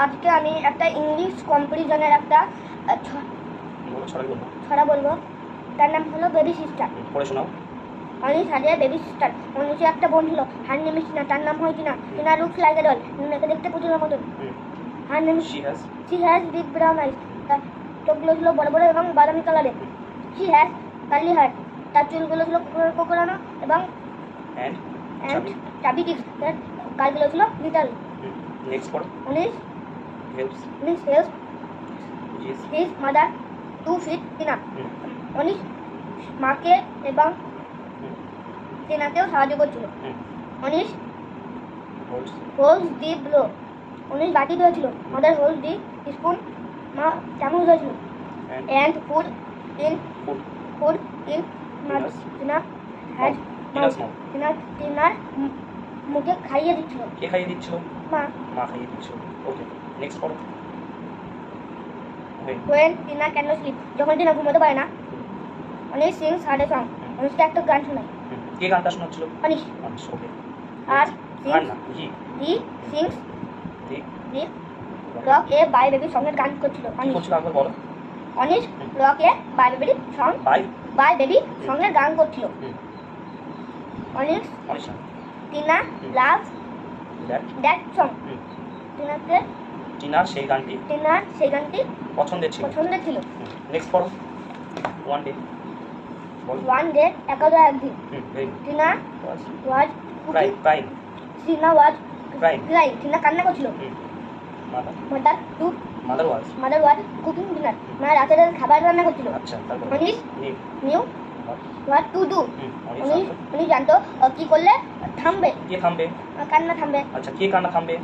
আজকে আমি একটা ইংলিশ কম্পারিজনের একটা ছড়া বলবো। তার নাম হলো বেবি সিস্টার। পড়ে শোনাও। অনিশ হাজার বেবি সিস্টার। অনিশের একটা বোন ছিল, হার নেম ইজ টিনা। তার নাম হয় Tina. Tina looks like a doll. টিনাকে দেখতে পুতুলের মতন। Her name she has big brown eyes. তার চোখগুলো ছিল বড় বড় এবং বাদামি কালারের। She has curly hair. তার চুলগুলো ছিল কোকড়ানো এবং চাবি টিপস। তার গালগুলো ছিল লিটল। নেক্সট পড়ো। Anish helps his mother to feed Tina. Anish মাকে এবং টিনাকেও সাহায্য করছিল। Anish holds the bowl. Anish বাটি ধরেছিল। Mother holds the spoon. মা চামচ ধরেছিল। And food in Tina has টিনার মুখে খাইয়ে দিচ্ছিল। কে খাইয়ে দিচ্ছিল? মা খাইয়ে দিচ্ছিল। ওকে, নেক্সট পড়ো। when Tina can not sleep. যখন টিনা ঘুমাতে পারে না, Anish sings hard a song. অনিশকে একটা গান শোনায়। কে গানটা শোনাচ্ছিল? অনিশ। ওকে। আর he sings the rock a bye baby সঙ্গের গান করছিল। অনিশ একবার বলো। Anish rock a bye baby song bye baby সঙ্গের গান করছিল। Anish Tina love that song. টিনার সেই গানটি পছন্দের ছিল। নেক্সট পড়ো। ওয়ান ডে একদা একদিন টিনা ওয়াজ ক্রাইং। টিনা কান্না করছিল। Mother was cooking dinner. মা রাতের খাবার রান্না করছিল। Anish knew what to do. উনি জানতো কি করলে কান্না থামবে। আচ্ছা, কে কান্না থামবে?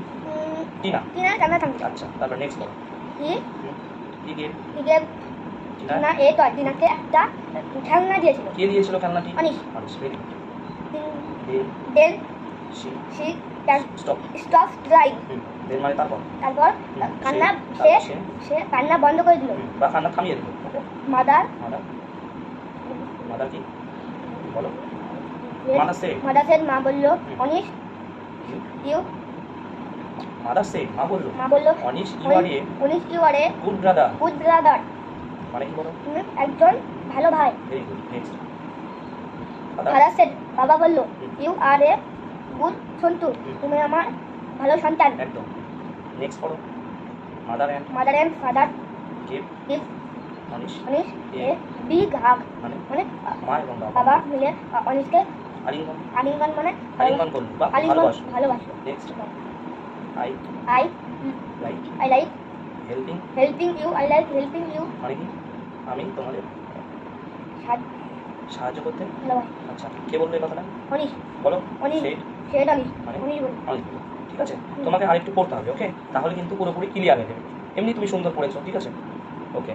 টিনা কান্না থামবে। আচ্ছা, তারপর নেক্সট বলো। He gave Tina a toy. টিনাকে একটা খেলনা দিয়েছিল। কে দিয়েছিল খেলনাটি? Anish. Then she stop crying. Then মানে তারপর কান্না সে কান্না বন্ধ করে দিল বা কান্না থামিয়ে দিল। মাদার কি বলো? Mother said. মা বলল অনিশ ইউ। মা বলল Anish you are a good brother. মানে কি বলো? তুমি একজন ভালো ভাই। Very good. Next. Father said. বাবা বলল ইউ আর এ গুড সন্তু। তুমি আমার ভালো সন্তান। একদম। নেক্সট পড়ো। Mother and father give Anish a big hug. মানে মা এবং বাবা মিলে অনিশকে আলিঙ্গন করলো বা ভালোবাসো। Next. I like helping you. I like helping you. মানে কি? আমি তোমাদের সাহায্য করতে ভালোবাসি। আচ্ছা, কে বললো এই কথাটা? অনিশ। বলো। অনিশ। ঠিক আছে, তোমাকে আরেকটু পড়তে হবে। ওকে, তাহলে কিন্তু পুরোপুরি ক্লিয়ার হয়ে যাবে। এমনি তুমি সুন্দর পড়েছো, ঠিক আছে? ওকে।